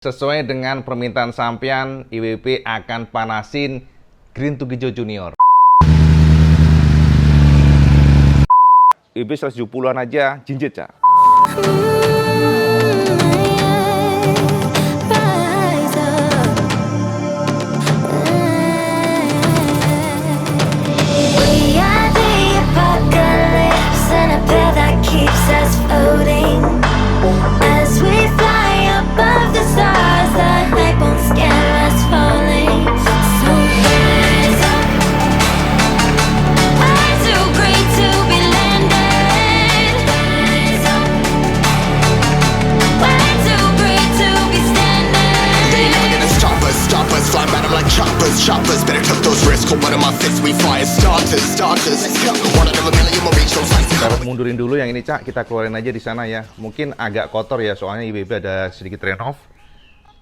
Sesuai dengan permintaan sampean, IWB akan panasin Green Tugijo Junior. IWB 170-an aja, jinjit, Cak. Choppers, better took those risks. Hold one of my fists, we fire starters. Let's go. One out of a million, we'll reach those heights. Kita mundurin dulu yang ini, Cak. Kita keluarin aja di sana ya. Mungkin agak kotor ya, soalnya IWB ada sedikit renov.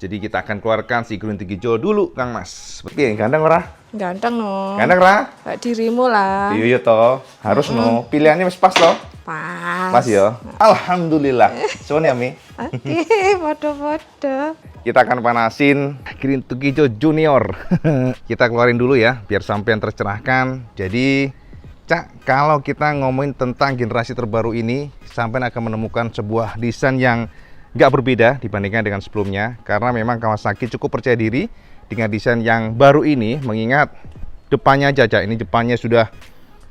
Jadi kita akan keluarkan si Green Tugijo dulu, Kang Mas. Seperti ganteng ora? Ganteng no. Ganteng ora? Kayak dirimu lah. Iya toh, harus no. Pilihannya masih pas loh. Pas. Ya. Alhamdulillah. Soalnya Mi. Oke, foto-foto. Kita akan panasin Green Tugijo Junior. Kita keluarin dulu ya, biar sampean tercerahkan. Jadi, Cak, kalau kita ngomongin tentang generasi terbaru ini, sampean akan menemukan sebuah desain yang nggak berbeda dibandingkan dengan sebelumnya. Karena memang Kawasaki cukup percaya diri dengan desain yang baru ini, mengingat depannya aja, Cak. Ini depannya sudah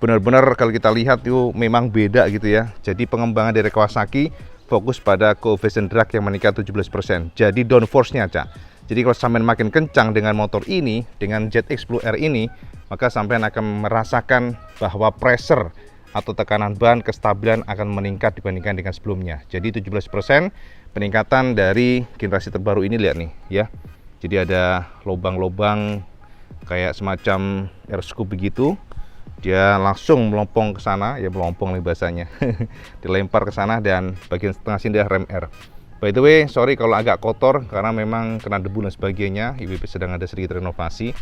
benar-benar kalau kita lihat itu memang beda gitu ya. Jadi pengembangan dari Kawasaki fokus pada coefficient drag yang meningkat 17%. Jadi downforce-nya, Cak. Jadi kalau sampean makin kencang dengan motor ini, dengan ZX10R ini, maka sampean akan merasakan bahwa pressure atau tekanan ban, kestabilan akan meningkat dibandingkan dengan sebelumnya. Jadi 17% peningkatan dari generasi terbaru ini, lihat nih ya. Jadi ada lubang-lubang kayak semacam air scoop begitu. Dia langsung melompong ke sana, ya melompong nih bahasanya. Dilempar ke sana dan bagian tengah sini dia rem R. By the way, sorry kalau agak kotor karena memang kena debu dan sebagainya. IWB sedang ada sedikit renovasi.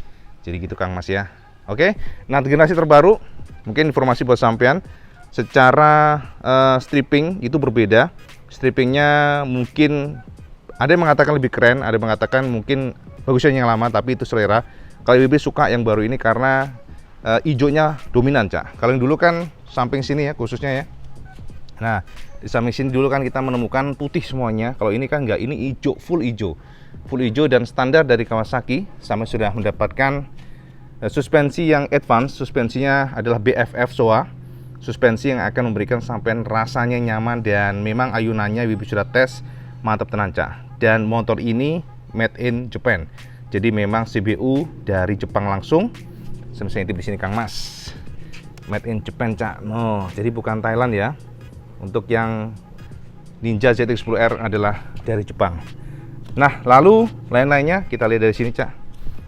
Jadi gitu Kang Mas ya. Oke. Nah, generasi terbaru, mungkin informasi buat sampean, secara stripping itu berbeda. Strippingnya mungkin ada yang mengatakan lebih keren, ada yang mengatakan mungkin bagusnya yang lama, tapi itu selera. Kalau IWB suka yang baru ini karena hijaunya dominan, Cak. Kalau yang dulu kan samping sini ya khususnya ya. Nah, di samping sini dulu kan kita menemukan putih semuanya. Kalau ini kan enggak, ini hijau, full hijau. Full hijau dan standar dari Kawasaki. Sampai sudah mendapatkan suspensi yang advance. Suspensinya adalah BFF SOA. Suspensi yang akan memberikan sampean rasanya nyaman dan memang ayunannya IWB sudah tes mantap tenan, Cak. Dan motor ini made in Japan. Jadi memang CBU dari Jepang langsung. Saya intip di sini Kang Mas. Made in Japan, Cak. No, jadi bukan Thailand ya. Untuk yang Ninja ZX10R adalah dari Jepang. Nah, lalu lain-lainnya kita lihat dari sini, Cak.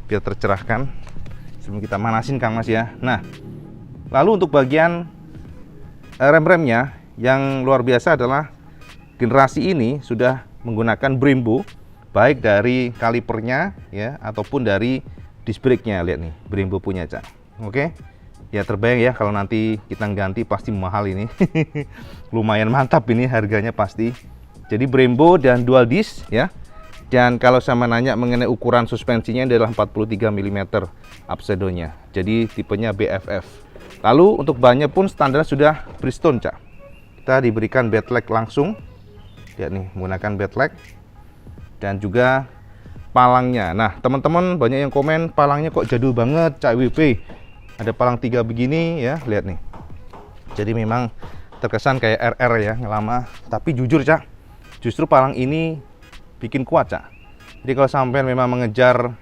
Biar tercerahkan sebelum kita manasin Kang Mas ya. Nah, lalu untuk bagian rem-remnya yang luar biasa adalah generasi ini sudah menggunakan Brembo, baik dari kalipernya ya ataupun dari disc brake-nya. Lihat nih, Brembo punya, Cak. Oke. Ya terbayang ya kalau nanti kita ganti pasti mahal ini. Lumayan mantap ini harganya pasti. Jadi Brembo dan dual disc ya. Dan kalau sama nanya mengenai ukuran suspensinya adalah 43 mm upside-nya. Jadi tipenya BFF. Lalu untuk bannya pun standar sudah Bridgestone, Cak. Kita diberikan bed lag langsung. Lihat nih, menggunakan bed lag. Dan juga palangnya. Nah, teman-teman banyak yang komen palangnya kok jadul banget, Cak IWB. Ada palang 3 begini ya, lihat nih. Jadi memang terkesan kayak RR ya, lama. Tapi jujur, Cak, justru palang ini bikin kuat, Cak. Jadi kalau sampai memang mengejar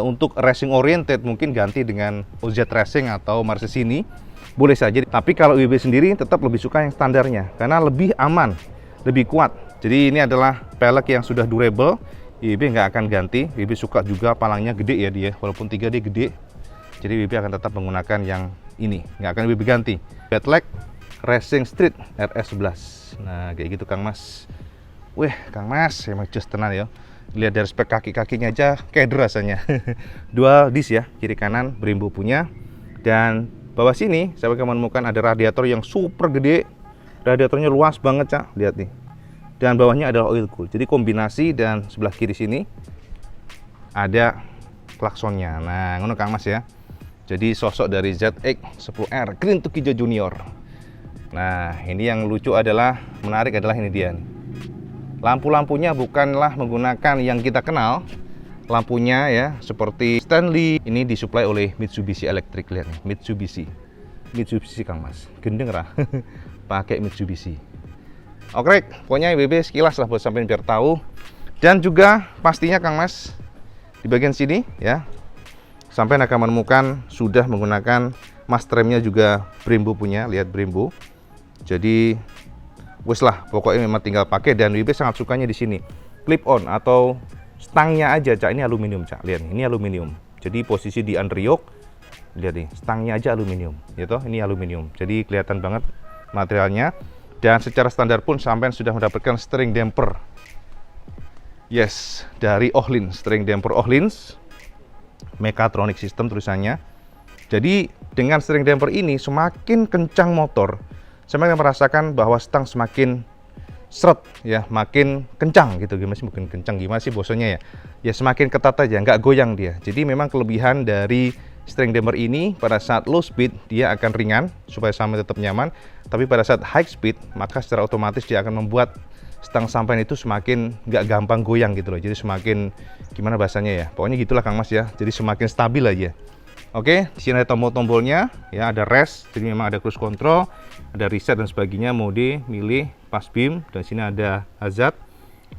untuk racing oriented, mungkin ganti dengan OZ Racing atau Marchesini, boleh saja. Tapi kalau IWB sendiri tetap lebih suka yang standarnya karena lebih aman, lebih kuat. Jadi ini adalah pelek yang sudah durable. IWB nggak akan ganti. IWB suka juga palangnya gede ya dia, walaupun 3 dia gede. Jadi IWB akan tetap menggunakan yang ini, nggak akan IWB ganti. Bed lag Racing Street RS11. Nah kayak gitu Kang Mas. Wih Kang Mas, emang just tenan ya. Lihat dari spek kaki-kakinya aja kayak rasanya. Dual disc ya, kiri kanan Brembo punya. Dan bawah sini saya akan menemukan ada radiator yang super gede. Radiatornya luas banget, Cak. Lihat nih. dan bawahnya adalah oil cool. Jadi kombinasi, dan sebelah kiri sini ada klaksonnya. Nah, ngono Kang Mas ya. Jadi sosok dari ZX10R Green Tukijo Junior. Nah, ini yang lucu adalah, menarik adalah ini dia nih. Lampu-lampunya bukanlah menggunakan yang kita kenal. Lampunya ya seperti Stanley, ini disuplai oleh Mitsubishi Electric. Lihat nih, Mitsubishi Kang Mas, gendeng lah. Pakai Mitsubishi. Oke, pokoknya IBB sekilas lah buat sampein biar tahu. Dan juga pastinya Kang Mas, di bagian sini ya, sampein akan menemukan sudah menggunakan mas remnya juga Brembo punya. Lihat Brembo. Jadi wes lah, pokoknya memang tinggal pakai. Dan IBB sangat sukanya di sini clip on atau stangnya aja, Cak. Ini aluminium, Cak. Lihat nih, ini aluminium. Jadi posisi di underyoke, lihat nih, stangnya aja aluminium, gitu. Ini aluminium. Jadi kelihatan banget materialnya. Dan secara standar pun sampean sudah mendapatkan steering damper. Yes, dari Ohlins, steering damper Ohlins, mechatronic system tulisannya. Jadi dengan steering damper ini semakin kencang motor, sampean akan merasakan bahwa stang semakin seret ya, makin kencang gitu. Gimana sih, mungkin kencang gimana sih bosonya ya, ya semakin ketat aja, nggak goyang dia. Jadi memang kelebihan dari steering damper ini, pada saat low speed dia akan ringan supaya sampai tetap nyaman, tapi pada saat high speed maka secara otomatis dia akan membuat stang sampean itu semakin nggak gampang goyang gitu loh. Jadi semakin, gimana bahasanya ya, pokoknya gitulah Kang Mas ya, jadi semakin stabil aja. Oke, di sini ada tombol-tombolnya ya, ada rest, jadi memang ada cruise control, ada reset dan sebagainya, mode, milih, pass beam, dan sini ada hazard,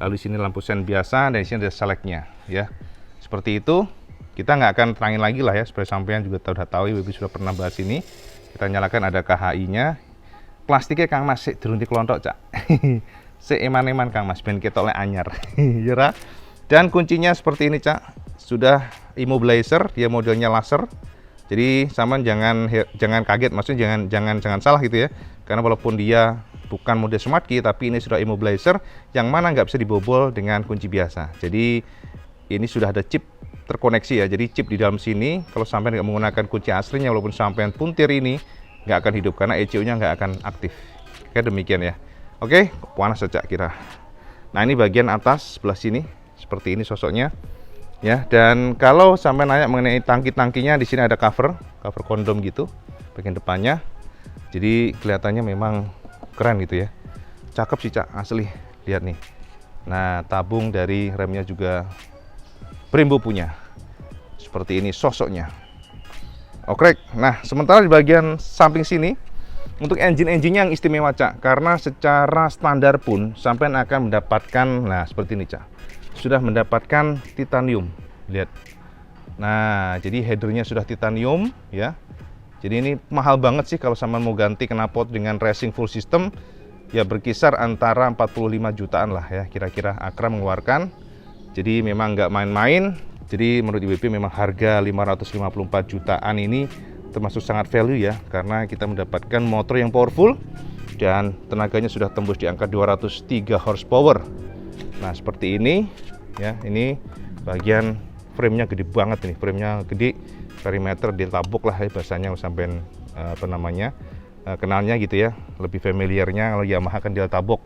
lalu di sini lampu sen biasa, dan di sini ada selectnya ya. Seperti itu. Kita nggak akan terangin lagi lah ya, supaya sampean juga udah tahu, Ibu sudah pernah bahas ini. Kita nyalakan, ada KHI-nya. Plastiknya Kang Mas sik diruntik lontok, Cak. Sik eman-eman Kang Mas, ben ketok lek anyar. Ya. Dan kuncinya seperti ini, Cak. Sudah immobilizer, dia modelnya laser. Jadi sampean jangan kaget, maksudnya jangan salah gitu ya. Karena walaupun dia bukan mode smart key, tapi ini sudah immobilizer yang mana nggak bisa dibobol dengan kunci biasa. Jadi ini sudah ada chip terkoneksi ya, jadi chip di dalam sini. Kalau sampai nggak menggunakan kunci aslinya, walaupun sampai puntir ini nggak akan hidup karena ECU-nya nggak akan aktif. Kayak demikian ya. Oke, panas saja kira. Nah, ini bagian atas sebelah sini seperti ini sosoknya ya. Dan kalau sampai nanya mengenai tangki-tangkinya, di sini ada cover kondom gitu bagian depannya. Jadi kelihatannya memang keren gitu ya. Cakep sih, Cak, asli. Lihat nih. Nah, tabung dari remnya juga Brembo punya. Seperti ini sosoknya. Oke, nah sementara di bagian samping sini, untuk engine-nya yang istimewa, Cak, karena secara standar pun sampean akan mendapatkan, nah seperti ini, Cak, sudah mendapatkan titanium. Lihat. Nah, jadi headernya sudah titanium ya. Jadi ini mahal banget sih kalau sampean mau ganti knalpot dengan racing full system, ya berkisar antara 45 jutaan lah ya, kira-kira Akra mengeluarkan. Jadi memang nggak main-main. Jadi menurut IBB memang harga 554 jutaan ini termasuk sangat value ya, karena kita mendapatkan motor yang powerful dan tenaganya sudah tembus di angka 203 horsepower. Nah, seperti ini ya. Ini bagian frame-nya gede banget ini. Frame-nya gede, perimeter ditabok lah ya bahasanya, sampai kenalnya gitu ya. Lebih familiarnya kalau Yamaha kan ditabok.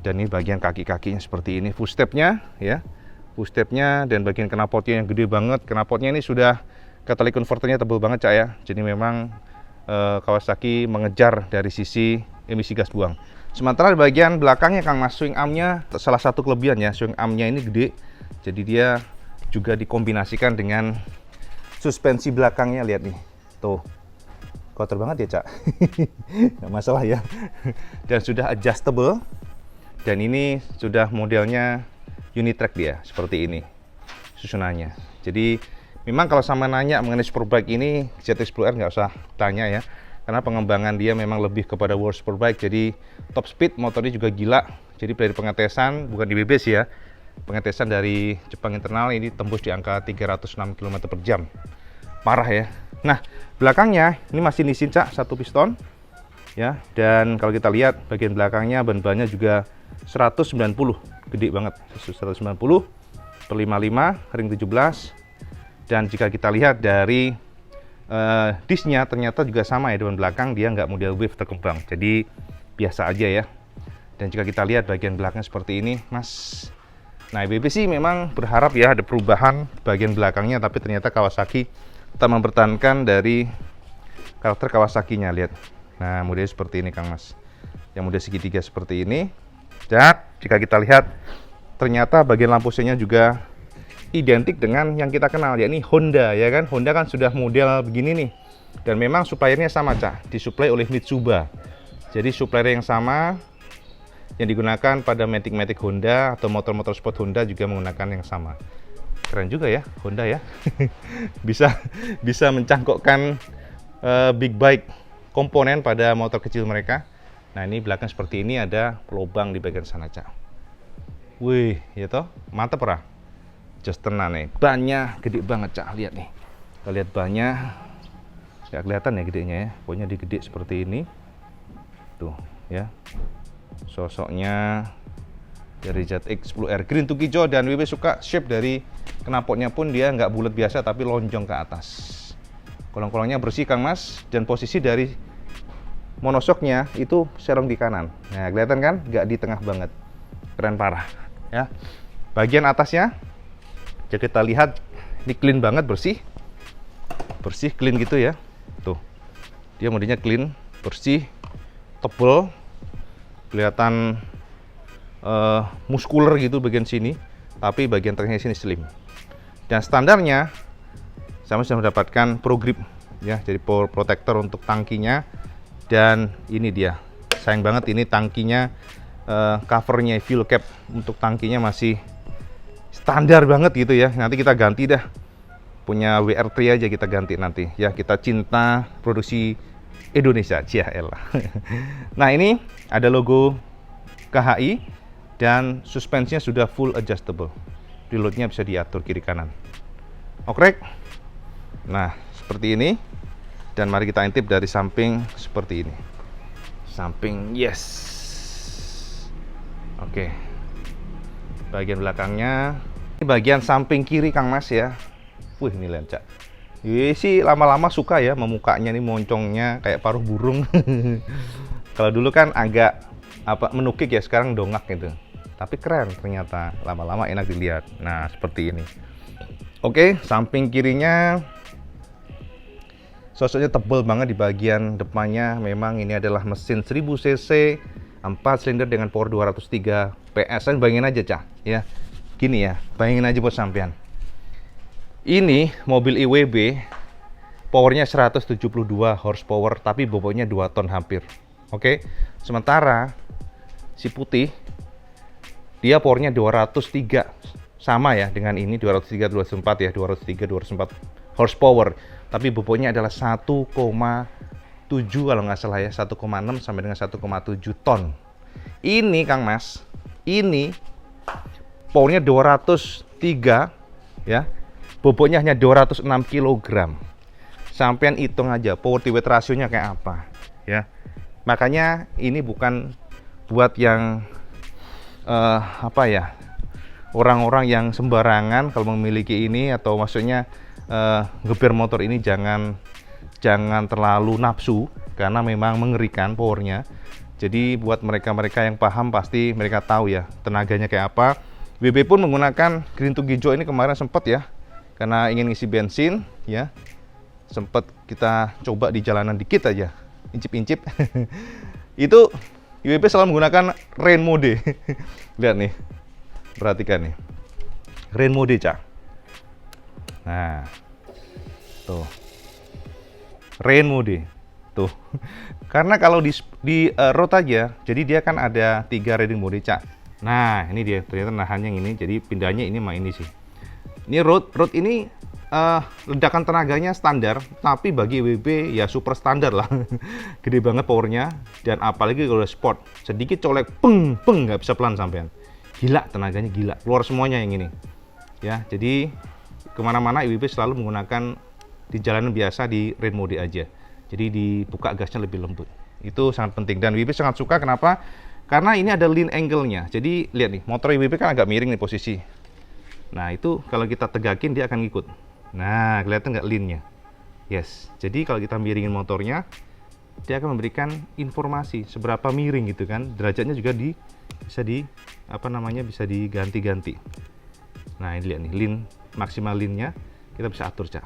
Dan ini bagian kaki-kakinya seperti ini, footstep-nya ya. Footstep-nya dan bagian knalpotnya yang gede banget. Knalpotnya ini sudah catalytic converter-nya tebal banget, Cak ya. Jadi memang Kawasaki mengejar dari sisi emisi gas buang. Sementara di bagian belakangnya Kang Mas, swing arm-nya salah satu kelebihan ya, swing arm-nya ini gede. Jadi dia juga dikombinasikan dengan suspensi belakangnya, lihat nih. Tuh. Kotor banget ya, Cak. Nggak masalah ya. Dan sudah adjustable. Dan ini sudah modelnya unitrack dia, seperti ini susunannya. Jadi memang kalau sama nanya mengenai superbike ini, ZX10R nggak usah tanya ya, karena pengembangan dia memang lebih kepada world superbike. Jadi top speed motornya juga gila. Jadi dari pengetesan, bukan di BB sih ya, pengetesan dari Jepang internal ini tembus di angka 306 km per jam. Parah ya. Nah, belakangnya ini masih Nissin, Cak, satu piston ya. Dan kalau kita lihat bagian belakangnya, ban-bannya juga 190, gede banget, 190 per 55 ring 17. Dan jika kita lihat dari disknya ternyata juga sama ya, di ban belakang dia nggak model wave terkembang, jadi biasa aja ya. Dan jika kita lihat bagian belakang seperti ini, Mas. Nah, IWB sih memang berharap ya ada perubahan bagian belakangnya, tapi ternyata Kawasaki tetap mempertahankan dari karakter Kawasaki-nya, lihat. Nah, modelnya seperti ini, Kang Mas. Yang model segitiga seperti ini. Dan jika kita lihat, ternyata bagian lampu senya juga identik dengan yang kita kenal, yakni Honda, ya kan? Honda kan sudah model begini nih. Dan memang suppliernya sama, Cak. Disuplai oleh Mitsuba. Jadi supplier yang sama yang digunakan pada Matic Honda atau motor-motor sport Honda juga menggunakan yang sama. Keren juga ya Honda ya. bisa mencangkokkan big bike komponen pada motor kecil mereka. Nah, ini belakang seperti ini, ada lubang di bagian sana, Cak. Wih, ya toh, mantep lah. Just tenan nih. Bannya gede banget, Cak. Lihat nih. Kita lihat bannya. Nggak kelihatan ya gedenya ya. Pokoknya digede seperti ini. Tuh, ya. Sosoknya dari ZX10R Green to hijau, dan WB suka shape dari knalpotnya pun dia nggak bulat biasa tapi lonjong ke atas. Kolong-kolongnya bersih, Kang Mas, dan posisi dari monoshocknya itu serong di kanan. Nah, kelihatan kan? Nggak di tengah banget. Keren parah ya. Bagian atasnya jika kita lihat ini clean banget, bersih clean gitu ya. Tuh, dia modelnya clean, bersih, tebel, kelihatan muskuler gitu bagian sini, tapi bagian tengahnya sini slim. Dan standarnya sama sudah mendapatkan Pro Grip ya, jadi power protector untuk tangkinya. Dan ini dia, sayang banget ini tangkinya, covernya fuel cap untuk tangkinya masih standar banget gitu ya. Nanti kita ganti dah, punya WR3 aja kita ganti nanti ya. Kita cinta produksi Indonesia, CHL. Nah, ini ada logo KHI dan suspensinya sudah full adjustable. Reloadnya bisa diatur kiri kanan. Okrek. Nah, seperti ini. Dan mari kita intip dari samping seperti ini. Samping, yes. Oke. Bagian belakangnya. Ini bagian samping kiri, Kang Mas ya. Wih, ini lencak. Ini sih lama-lama suka ya memukanya nih, moncongnya kayak paruh burung. Kalau dulu kan agak menukik ya, sekarang dongak gitu. Tapi keren ternyata, lama-lama enak dilihat. Nah, seperti ini. Oke, samping kirinya sosoknya tebal banget di bagian depannya. Memang ini adalah mesin 1000 cc 4 silinder dengan power 203 PS. Bayangin aja, Cah, ya. Gini ya, bayangin aja buat sampean. Ini mobil IWB powernya 172 horsepower, tapi bobotnya 2 ton hampir. Oke. Sementara si putih dia powernya 203, sama ya dengan ini, 203 204 ya, 203 204 horsepower, tapi bobotnya adalah 1,7 kalau nggak salah ya, 1,6 sampai dengan 1,7 ton. Ini, Kang Mas, ini powernya 203 ya. Bobotnya hanya 206 kg. Sampean hitung aja power to weight rasionya kayak apa, ya. Makanya ini bukan buat yang orang-orang yang sembarangan kalau memiliki ini, atau maksudnya ngeber motor ini jangan terlalu nafsu, karena memang mengerikan powernya. Jadi buat mereka-mereka yang paham pasti mereka tahu ya tenaganya kayak apa. WB pun menggunakan Green to hijau ini kemarin sempat ya, karena ingin ngisi bensin ya, sempat kita coba di jalanan dikit aja, incip-incip. Itu IWB selalu menggunakan rain mode. Lihat nih, perhatikan nih, rain mode, Cak. Nah, tuh, rain mode tuh. Karena kalau di road aja, jadi dia kan ada 3 riding mode, Cak. Nah, ini dia ternyata nahan yang ini, jadi pindahnya ini sama ini sih. Ini road ini ledakan tenaganya standar, tapi bagi WB ya super standar lah. Gede banget powernya, dan apalagi kalau sport, sedikit colek peng nggak bisa pelan sampean. Gila tenaganya, gila, keluar semuanya yang ini ya. Jadi kemana-mana WB selalu menggunakan di jalanan biasa di rain mode aja, jadi dibuka gasnya lebih lembut. Itu sangat penting, dan WB sangat suka. Kenapa? Karena ini ada lean angle-nya. Jadi lihat nih, motor WB kan agak miring nih posisi. Nah, itu kalau kita tegakin dia akan ngikut. Nah, kelihatan nggak lean-nya? Yes. Jadi kalau kita miringin motornya, dia akan memberikan informasi seberapa miring gitu kan. Derajatnya juga bisa bisa diganti-ganti. Nah, ini lihat nih, lin maksimal linnya kita bisa atur, Cak.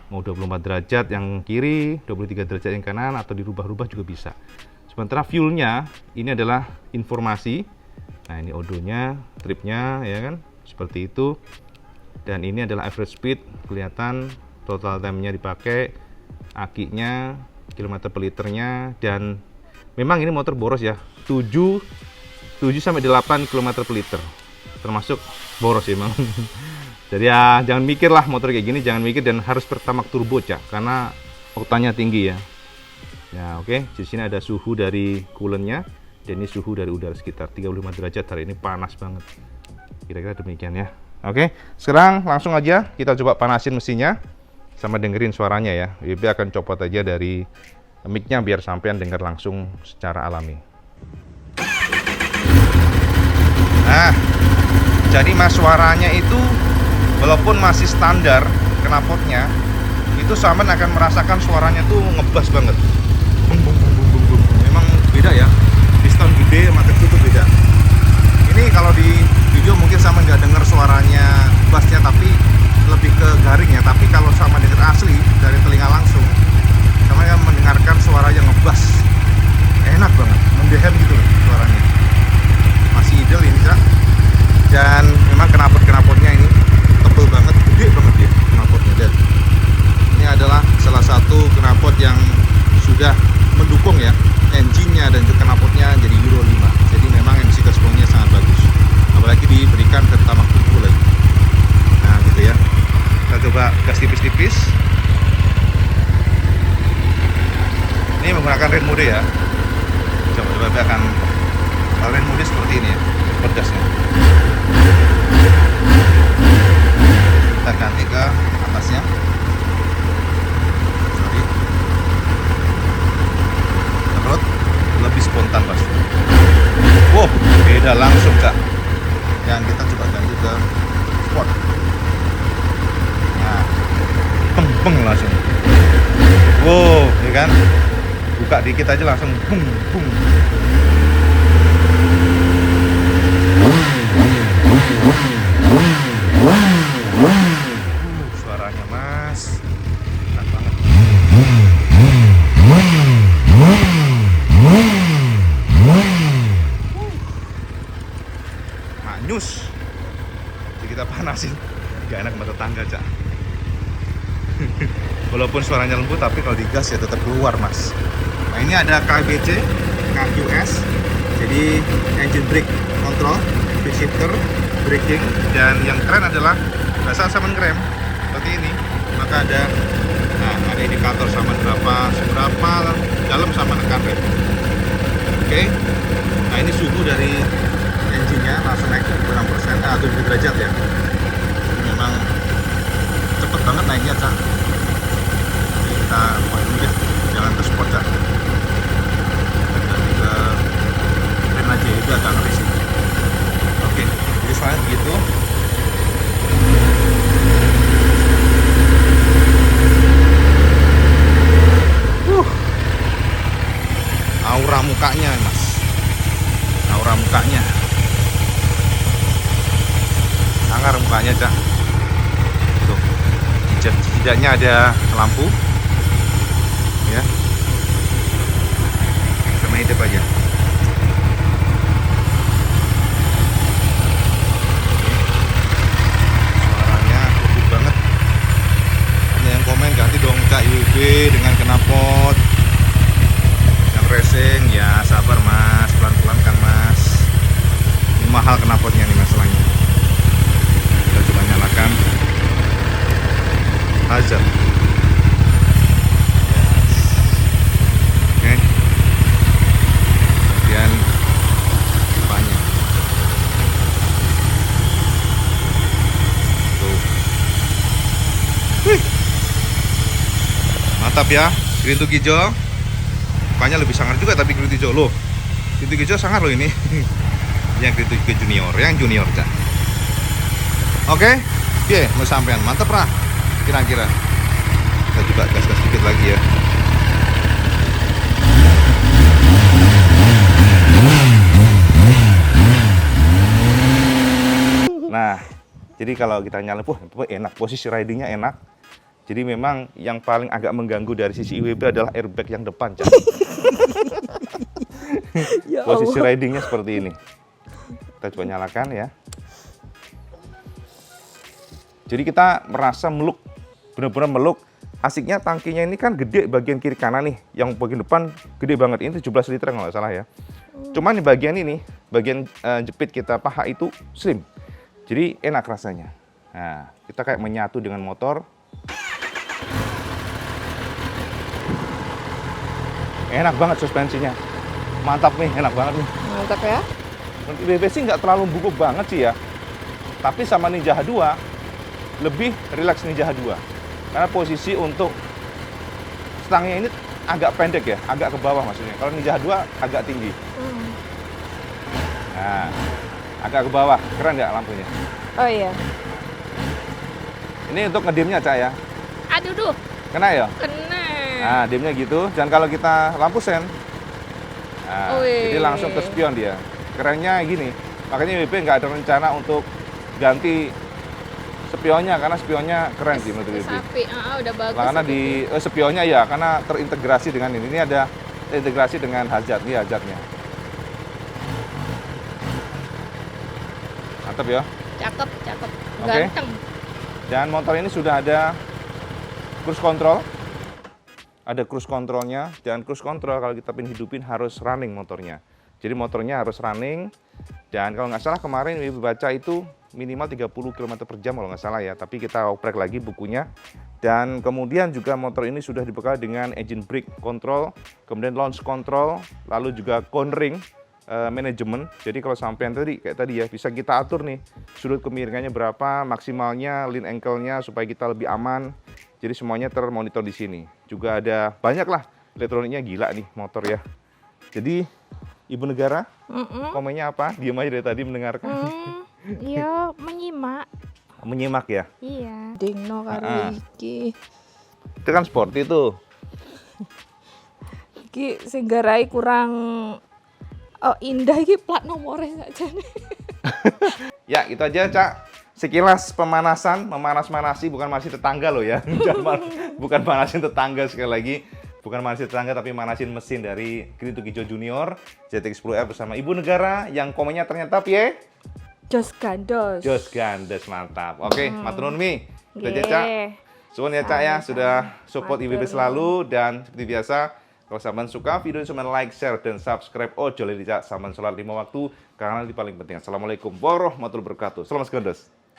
Mau 24 derajat yang kiri, 23 derajat yang kanan, atau dirubah-rubah juga bisa. Sementara fuelnya ini adalah informasi. Nah, ini odonya, tripnya ya kan, seperti itu. Dan ini adalah average speed, kelihatan total time-nya dipakai, akinya, kilometer per liternya, dan memang ini motor boros ya, 7 sampai 8 km per liter, termasuk boros ya memang. Jadi ya jangan mikir lah motor kayak gini, jangan mikir, dan harus pertamax turbo, Cak, karena oktannya tinggi ya. Ya oke, di sini ada suhu dari coolant-nya, dan ini suhu dari udara sekitar 35 derajat. Hari ini panas banget. Kira-kira demikian ya. Oke, sekarang langsung aja kita coba panasin mesinnya sama dengerin suaranya ya. WB akan copot aja dari mic-nya biar sampean dengar langsung secara alami. Nah, jadi mas suaranya itu walaupun masih standar knalpotnya, itu sampean akan merasakan suaranya tuh ngebas banget. Bum, bum, bum, bum, bum, bum. Memang beda ya, piston gede sama kecil tuh beda. Ini kalau di video mungkin sama nggak dengar suaranya bassnya, tapi lebih ke garing ya. Tapi kalau sama dengar asli dari telinga langsung, sama yang mendengarkan suara yang ngebas, enak banget, mendehem gitu loh suaranya. Masih ideal ini, Cak. Dan memang knalpotnya ini tebel banget, gede banget ya knalpotnya. Dan ini adalah salah satu knalpot yang sudah mendukung ya engine-nya dan juga knalpotnya jadi Euro 5. Jadi memang emisi gas buangnya sangat bagus, apalagi diberikan pertamax turbo lagi. Nah gitu ya, kita coba gas tipis-tipis. Ini menggunakan rain mode ya. Coba akan rain mode seperti ini ya, pedasnya. Kita ganti ke atasnya. Sorry. Terus lebih spontan pasti. Wow, beda langsung, Kak. Dan kita coba ganti ke sport. Nah, peng langsung. Wow, ya kan? Buka dikit aja langsung bung bung. Suaranya mas, enak banget. Manyus. Jadi kita panasin, gak enak sama tetangga, Cak. Walaupun suaranya lembut, tapi kalau digas ya tetap keluar, mas. Nah ini ada KBC, KQS, jadi engine brake control, quick shifter, braking, dan yang keren adalah saat sama ngerem seperti ini, maka ada indikator sama seberapa dalam sama nekan rem. Oke. Nah ini suhu dari engine-nya langsung naik 6%, 7 derajat ya. Memang cepet banget naiknya, Cak. Kita buat dulu deh, jangan ke sport, Cak. Nanti ke rem aja, itu agak ngeri sih. Oke, jadi soalnya begitu. Aura mukanya, mas. Aura mukanya. Sangar mukanya, Cak. Tuh, setidaknya ada lampu. Ya, sama hidup aja. Suaranya lembut banget. Hanya yang komen ganti dong, Cak, UB dengan knalpot yang racing. Ya sabar, mas, pelan-pelan kan, mas. Ini mahal knalpotnya nih masalahnya. Kita coba nyalakan hazard. Kemudian depannya tuh. Wih. Mantap ya, Green to hijau. Mukanya lebih sangar juga, tapi Green to hijau loh. Green to hijau sangar loh ini. Yang Green to hijau junior, yang junior, Cak. Oke, mau sampean mantap lah. Kira-kira kita coba gas-gas dikit lagi ya. Nah, jadi kalau kita nyalain, enak, posisi ridingnya enak. Jadi memang yang paling agak mengganggu dari sisi IWB adalah airbag yang depan, Cak. Ya Posisi Allah. ridingnya seperti ini. Kita coba nyalakan ya. Jadi kita merasa meluk, benar-benar meluk. Asiknya tangkinya ini kan gede bagian kiri kanan nih. Yang bagian depan gede banget, ini 17 liter kalau nggak salah ya. Cuman di bagian ini, bagian jepit kita paha itu slim. Jadi enak rasanya. Nah, kita kayak menyatu dengan motor. Enak banget suspensinya. Mantap nih, enak banget nih. Mantap ya. Untuk IWB sih nggak terlalu bungkuk banget sih ya. Tapi sama Ninja H2, lebih rileks Ninja H2. Karena posisi untuk stangnya ini agak pendek ya, agak ke bawah maksudnya. Kalau Ninja H2 agak tinggi. Nah, agak ke bawah. Keren nggak lampunya? Oh iya. Ini untuk ngedimnya, Cak ya. Aduh duh. Kena ya? Kena. Nah, dimnya gitu. Dan kalau kita lampu sen, nah, Wih. jadi langsung ke spion dia. Kerennya gini, makanya WP nggak ada rencana untuk ganti spionnya, karena spionnya keren sih menurut WP. Sapi, udah bagus. Karena itu. di spionnya ya, karena terintegrasi dengan ini. Ini ada integrasi dengan hazard, ini hazardnya. Mantap ya. Cakep, cakep. Oke. Ganteng. Dan motor ini sudah ada cruise control. Ada cruise controlnya, dan cruise control kalau kita pengen hidupin harus running motornya. Jadi motornya harus running, dan kalau nggak salah kemarin Ibu baca itu minimal 30 km per jam kalau nggak salah ya, tapi kita oprek lagi bukunya. Dan kemudian juga motor ini sudah dibekali dengan engine brake control, kemudian launch control, lalu juga cornering manajemen. Jadi kalau sampean tadi kayak tadi ya, bisa kita atur nih sudut kemiringannya berapa, maksimalnya, lean ankle-nya supaya kita lebih aman. Jadi semuanya termonitor di sini. Juga ada banyak lah elektroniknya, gila nih motor ya. Jadi Ibu Negara, komennya apa? Diam aja dari tadi mendengarkan. Iya, menyimak. Menyimak ya. Iya. Dingno karo iki. Itu kan sporty tuh. Iki sing garai kurang indah iki plat nomornya saja nih. Ya, itu aja, Cak. Sekilas pemanasan, memanas-manasi, bukan manasin tetangga loh ya. Bukan manasin tetangga sekali lagi. Bukan manasin tetangga, tapi manasin mesin dari Green to Kijo Junior ZX10R bersama Ibu Negara yang komennya ternyata piye? Jos gandos. Jos gandes, mantap. Oke, matur nuwun Mi. Itu aja, Cak. Nggih. Suwun ya, Cak ya, sudah support Matur IWB selalu. Dan seperti biasa, kalau sampean suka video ini, sampean like, share, dan subscribe. Ojo lali, Cak, sampean sholat 5 waktu, karena ini paling penting. Assalamualaikum warahmatullahi wabarakatuh. Salam segandos.